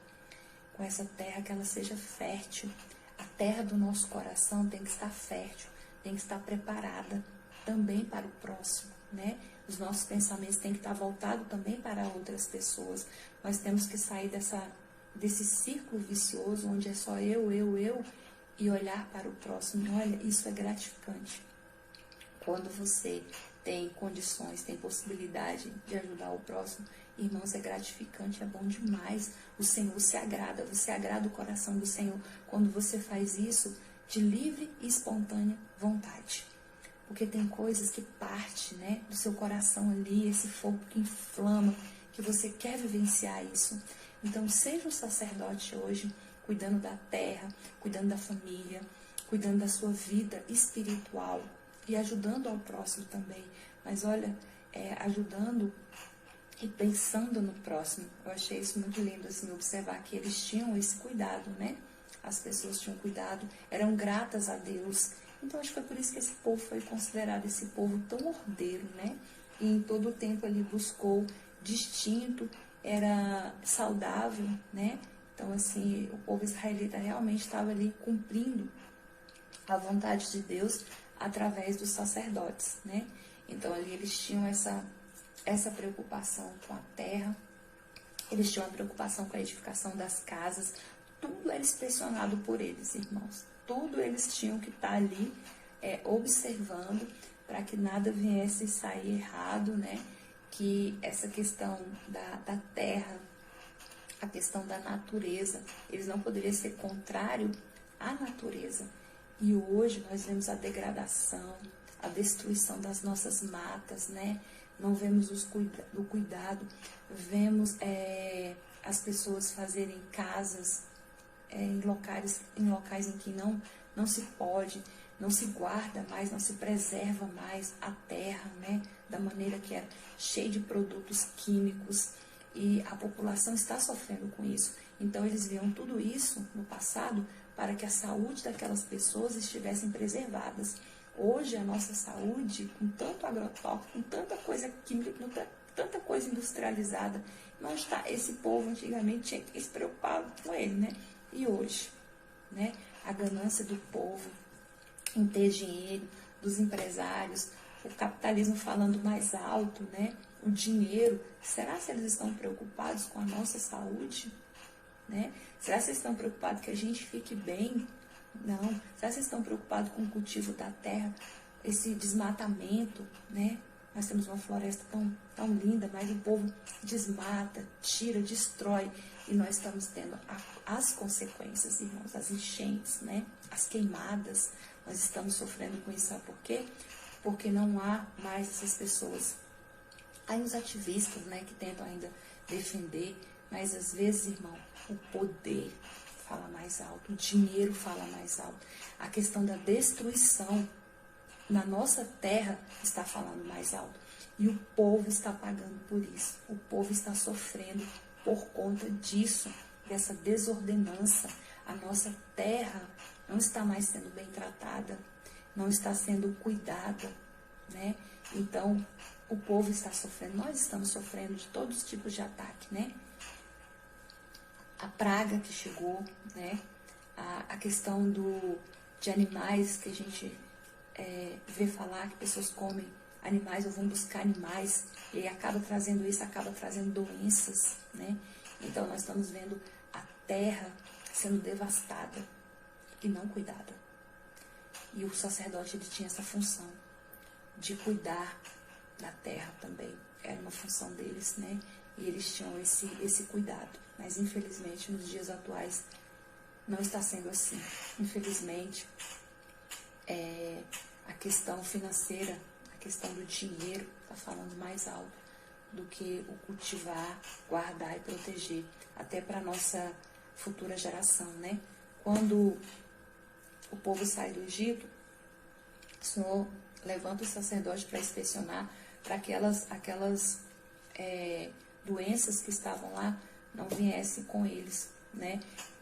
com essa terra, que ela seja fértil. A terra do nosso coração tem que estar fértil, tem que estar preparada também para o próximo, né? os nossos pensamentos têm que estar voltados também para outras pessoas. Nós temos que sair desse círculo vicioso onde é só eu, e olhar para o próximo. Olha, isso é gratificante. Quando você tem condições, tem possibilidade de ajudar o próximo, irmãos, é gratificante, é bom demais. O Senhor se agrada, você agrada o coração do Senhor quando você faz isso de livre e espontânea vontade. Porque tem coisas que partem, né, do seu coração ali, esse fogo que inflama, que você quer vivenciar isso. Então, seja um sacerdote hoje, cuidando da terra, cuidando da família, cuidando da sua vida espiritual e ajudando ao próximo também. Mas olha, ajudando e pensando no próximo. Eu achei isso muito lindo, assim, observar que eles tinham esse cuidado, né? As pessoas tinham cuidado, eram gratas a Deus. Então, acho que foi por isso que esse povo foi considerado esse povo tão ordeiro, né? E em todo o tempo ele buscou distinto, era saudável, né? Então, assim, o povo israelita realmente estava ali cumprindo a vontade de Deus através dos sacerdotes, né? Então, ali eles tinham essa preocupação com a terra, eles tinham a preocupação com a edificação das casas, tudo era inspecionado por eles, irmãos. Tudo eles tinham que estar ali observando para que nada viesse sair errado, né? Que essa questão da terra, a questão da natureza, eles não poderiam ser contrário à natureza. E hoje nós vemos a degradação, a destruição das nossas matas, né? Não vemos o cuidado, vemos as pessoas fazerem casas em locais em que não se pode, não se guarda mais, não se preserva mais a terra, né? Da maneira que era, cheia de produtos químicos, e a população está sofrendo com isso. Então eles viam tudo isso no passado para que a saúde daquelas pessoas estivessem preservadas. Hoje a nossa saúde, com tanto agrotóxico, com tanta coisa química, com tanta coisa industrializada, não está. Esse povo antigamente tinha que se preocupar com ele, né? E hoje, né? A ganância do povo em ter dinheiro, dos empresários, o capitalismo falando mais alto, né? O dinheiro. Será que eles estão preocupados com a nossa saúde? Né? Será que vocês estão preocupados que a gente fique bem? Não. Será que vocês estão preocupados com o cultivo da terra? Esse desmatamento, né? Nós temos uma floresta tão linda, mas o povo desmata, tira, destrói. E nós estamos tendo as consequências, irmãos, as enchentes, né? As queimadas. Nós estamos sofrendo com isso, sabe por quê? Porque não há mais essas pessoas. Há os ativistas, né, que tentam ainda defender, mas às vezes, irmão, o poder fala mais alto, o dinheiro fala mais alto. A questão da destruição na nossa terra está falando mais alto. E o povo está pagando por isso. O povo está sofrendo por conta disso, dessa desordenança. A nossa terra não está mais sendo bem tratada, não está sendo cuidada, né? Então, o povo está sofrendo, nós estamos sofrendo de todos os tipos de ataque, né? A praga que chegou, né? A questão de animais que a gente vê falar que pessoas comem animais ou vão buscar animais e aí acaba trazendo isso, acaba trazendo doenças, né? Então nós estamos vendo a terra sendo devastada e não cuidada. E o sacerdote, ele tinha essa função de cuidar da terra também. Era uma função deles, né? E eles tinham esse cuidado. Mas infelizmente nos dias atuais não está sendo assim. Infelizmente a questão financeira, a questão do dinheiro está falando mais alto do que o cultivar, guardar e proteger, até para a nossa futura geração, né? Quando o povo sai do Egito, o Senhor levanta o sacerdote para inspecionar, para aquelas doenças que estavam lá não viessem com eles, né?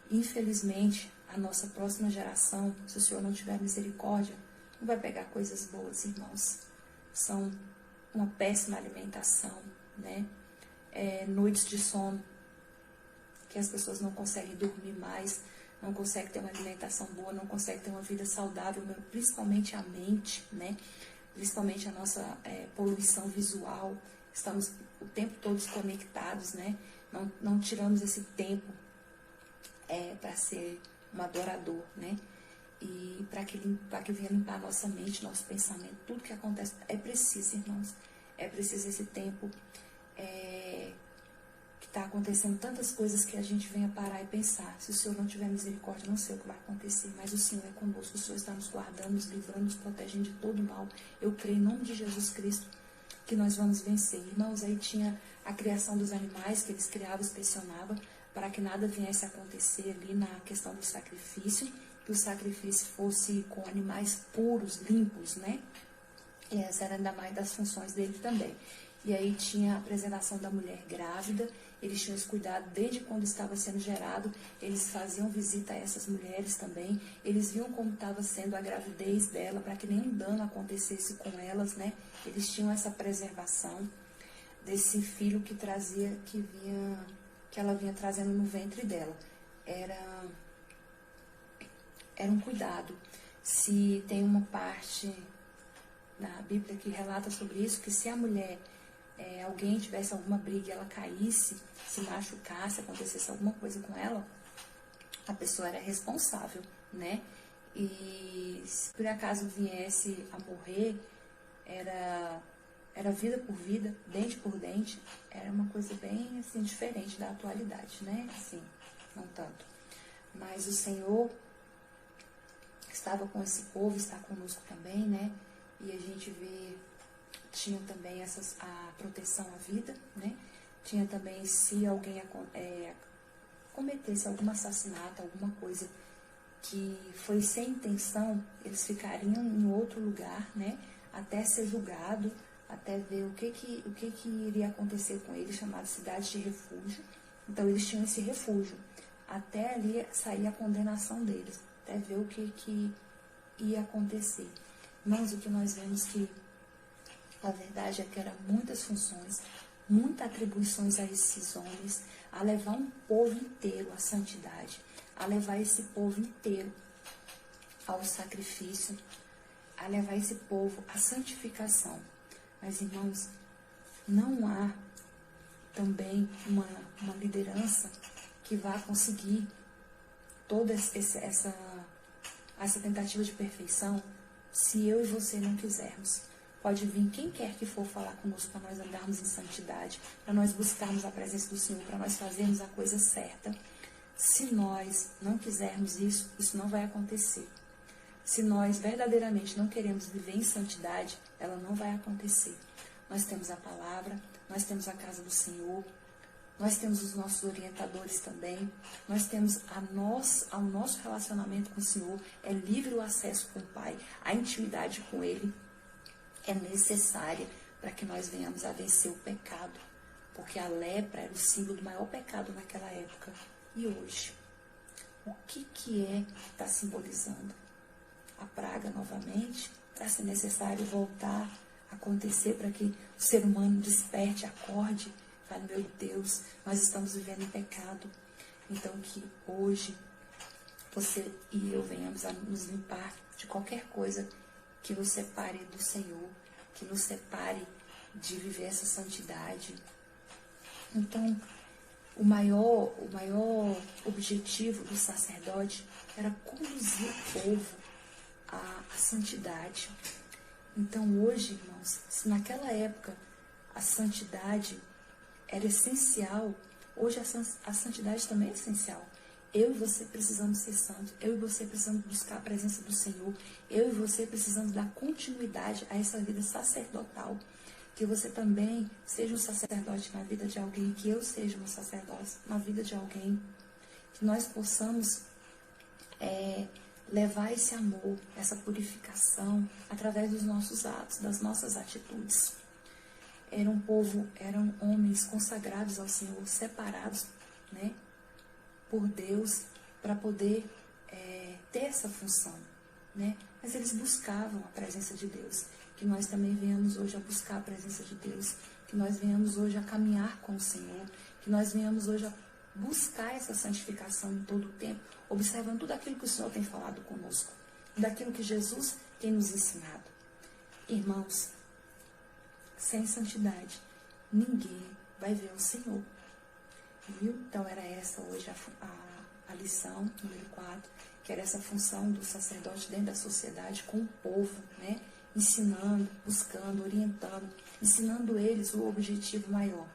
Infelizmente, a nossa próxima geração, se o Senhor não tiver misericórdia, não vai pegar coisas boas, irmãos. São uma péssima alimentação, né? Noites de sono, que as pessoas não conseguem dormir mais, não conseguem ter uma alimentação boa, não conseguem ter uma vida saudável, principalmente a mente, né? principalmente a nossa poluição visual. Estamos o tempo todo desconectados, né? Não tiramos esse tempo para ser um adorador, né? E para que venha limpar a nossa mente, nosso pensamento, tudo que acontece. É preciso, irmãos, é preciso esse tempo que está acontecendo tantas coisas que a gente venha parar e pensar. Se o Senhor não tiver misericórdia, não sei o que vai acontecer, mas o Senhor é conosco, o Senhor está nos guardando, nos livrando, nos protegendo de todo mal. Eu creio em nome de Jesus Cristo que nós vamos vencer. Irmãos, aí tinha a criação dos animais que eles criavam, inspecionavam, para que nada viesse a acontecer ali na questão do sacrifício, que o sacrifício fosse com animais puros, limpos, né? E essa era ainda mais das funções dele também. E aí tinha a preservação da mulher grávida, eles tinham esse cuidado desde quando estava sendo gerado, eles faziam visita a essas mulheres também, eles viam como estava sendo a gravidez dela, para que nenhum dano acontecesse com elas, né? Eles tinham essa preservação desse filho que ela vinha trazendo no ventre dela. Era um cuidado. Se tem uma parte na Bíblia que relata sobre isso, que se a mulher, alguém tivesse alguma briga e ela caísse, se machucasse, acontecesse alguma coisa com ela, a pessoa era responsável, né? E se por acaso viesse a morrer, era vida por vida, dente por dente, era uma coisa bem assim, diferente da atualidade, né? Assim, não tanto. Mas o Senhor estava com esse povo, está conosco também, né? E a gente vê, tinha também a proteção à vida, né? Tinha também, se alguém cometesse algum assassinato, alguma coisa que foi sem intenção, eles ficariam em outro lugar, né? Até ser julgado, até ver o que iria acontecer com eles, chamado cidade de refúgio. Então eles tinham esse refúgio, até ali sair a condenação deles, até ver o que ia acontecer. Mas o que nós vemos que a verdade é que eram muitas funções, muitas atribuições a esses homens, a levar um povo inteiro à santidade, a levar esse povo inteiro ao sacrifício, a levar esse povo à santificação. Mas, irmãos, não há também uma liderança que vá conseguir toda essa tentativa de perfeição se eu e você não quisermos. Pode vir quem quer que for falar conosco para nós andarmos em santidade, para nós buscarmos a presença do Senhor, para nós fazermos a coisa certa. Se nós não quisermos isso, isso não vai acontecer. Se nós verdadeiramente não queremos viver em santidade, ela não vai acontecer. Nós temos a palavra, nós temos a casa do Senhor, nós temos os nossos orientadores também, nós temos ao nosso relacionamento com o Senhor, é livre o acesso com o Pai, a intimidade com Ele é necessária para que nós venhamos a vencer o pecado, porque a lepra era o símbolo do maior pecado naquela época. E hoje, o que está simbolizando? A praga novamente, para ser necessário voltar a acontecer, para que o ser humano desperte, acorde, fale, meu Deus, nós estamos vivendo em pecado. Então que hoje você e eu venhamos a nos limpar de qualquer coisa que nos separe do Senhor, que nos separe de viver essa santidade. Então, o maior objetivo do sacerdote era conduzir o povo à santidade. Então hoje, irmãos, se naquela época a santidade era essencial, hoje a santidade também é essencial. Eu e você precisamos ser santos, eu e você precisamos buscar a presença do Senhor, eu e você precisamos dar continuidade a essa vida sacerdotal, que você também seja um sacerdote na vida de alguém, que eu seja uma sacerdote na vida de alguém, que nós possamos levar esse amor, essa purificação, através dos nossos atos, das nossas atitudes. Eram homens consagrados ao Senhor, separados, né, por Deus, para poder ter essa função, né? Mas eles buscavam a presença de Deus, que nós também venhamos hoje a buscar a presença de Deus, que nós venhamos hoje a caminhar com o Senhor, que nós venhamos hoje a buscar essa santificação em todo o tempo, observando tudo aquilo que o Senhor tem falado conosco, daquilo que Jesus tem nos ensinado. Irmãos, sem santidade, ninguém vai ver o Senhor. Viu? Então era essa hoje a lição número 4, que era essa função do sacerdote dentro da sociedade com o povo, né? Ensinando, buscando, orientando, ensinando eles o objetivo maior,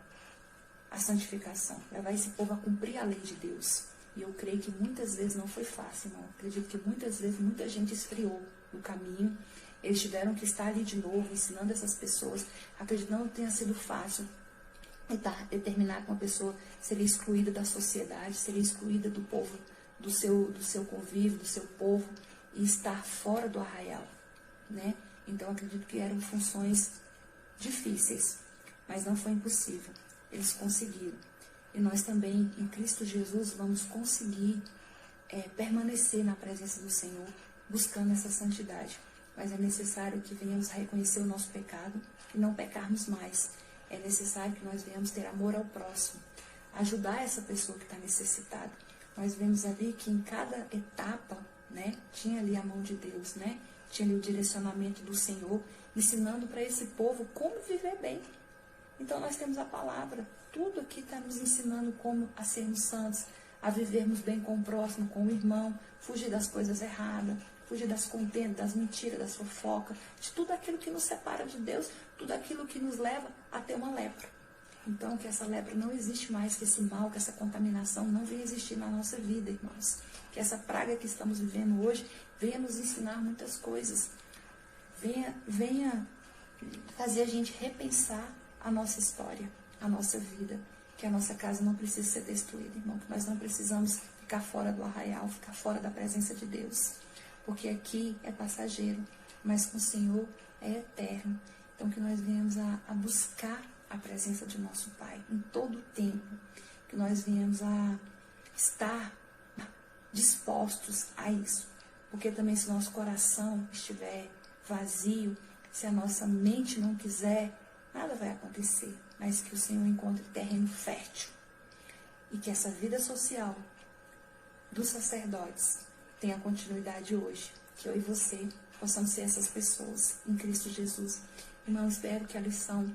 a santificação, levar esse povo a cumprir a lei de Deus. E eu creio que muitas vezes não foi fácil, irmão. Acredito que muitas vezes muita gente esfriou no caminho. Eles tiveram que estar ali de novo, ensinando essas pessoas. Acredito que não tenha sido fácil determinar que uma pessoa seria excluída da sociedade, seria excluída do povo, do seu convívio, do seu povo, e estar fora do arraial, né? Então, acredito que eram funções difíceis, mas não foi impossível. Eles conseguiram. E nós também, em Cristo Jesus, vamos conseguir permanecer na presença do Senhor, buscando essa santidade. Mas é necessário que venhamos a reconhecer o nosso pecado e não pecarmos mais. É necessário que nós venhamos ter amor ao próximo, ajudar essa pessoa que está necessitada. Nós vemos ali que em cada etapa, né, tinha ali a mão de Deus, né? Tinha ali o direcionamento do Senhor, ensinando para esse povo como viver bem. Então nós temos a palavra, tudo aqui está nos ensinando como a sermos santos, a vivermos bem com o próximo, com o irmão, fugir das coisas erradas, fugir das contendas, das mentiras, das fofocas, de tudo aquilo que nos separa de Deus, tudo aquilo que nos leva a ter uma lepra. Então, que essa lepra não existe mais, que esse mal, que essa contaminação não venha existir na nossa vida, irmãos. Que essa praga que estamos vivendo hoje venha nos ensinar muitas coisas. Venha fazer a gente repensar a nossa história, a nossa vida. Que a nossa casa não precisa ser destruída, irmão. Que nós não precisamos ficar fora do arraial, ficar fora da presença de Deus. Porque aqui é passageiro, mas com o Senhor é eterno. Então, que nós venhamos a buscar a presença de nosso Pai em todo o tempo. Que nós venhamos a estar dispostos a isso. Porque também se o nosso coração estiver vazio, se a nossa mente não quiser, nada vai acontecer. Mas que o Senhor encontre terreno fértil. E que essa vida social dos sacerdotes tenha continuidade hoje. Que eu e você possamos ser essas pessoas em Cristo Jesus. Irmão, espero que a lição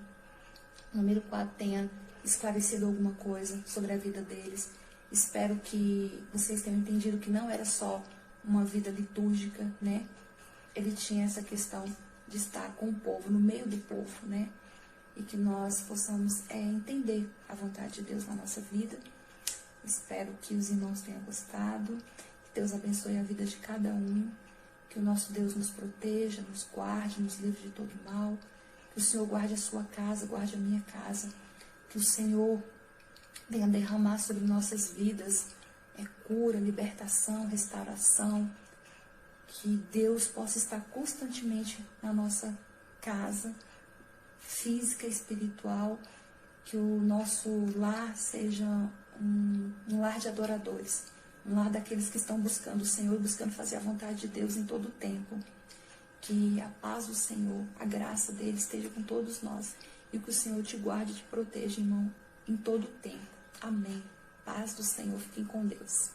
número 4 tenha esclarecido alguma coisa sobre a vida deles. Espero que vocês tenham entendido que não era só uma vida litúrgica, né? Ele tinha essa questão de estar com o povo, no meio do povo, né? E que nós possamos entender a vontade de Deus na nossa vida. Espero que os irmãos tenham gostado. Que Deus abençoe a vida de cada um. Que o nosso Deus nos proteja, nos guarde, nos livre de todo mal. Que o Senhor guarde a sua casa, guarde a minha casa. Que o Senhor venha derramar sobre nossas vidas cura, libertação, restauração. Que Deus possa estar constantemente na nossa casa, física e espiritual. Que o nosso lar seja um lar de adoradores. Um lar daqueles que estão buscando o Senhor e buscando fazer a vontade de Deus em todo o tempo. Que a paz do Senhor, a graça dele esteja com todos nós. E que o Senhor te guarde e te proteja, irmão, em todo o tempo. Amém. Paz do Senhor. Fiquem com Deus.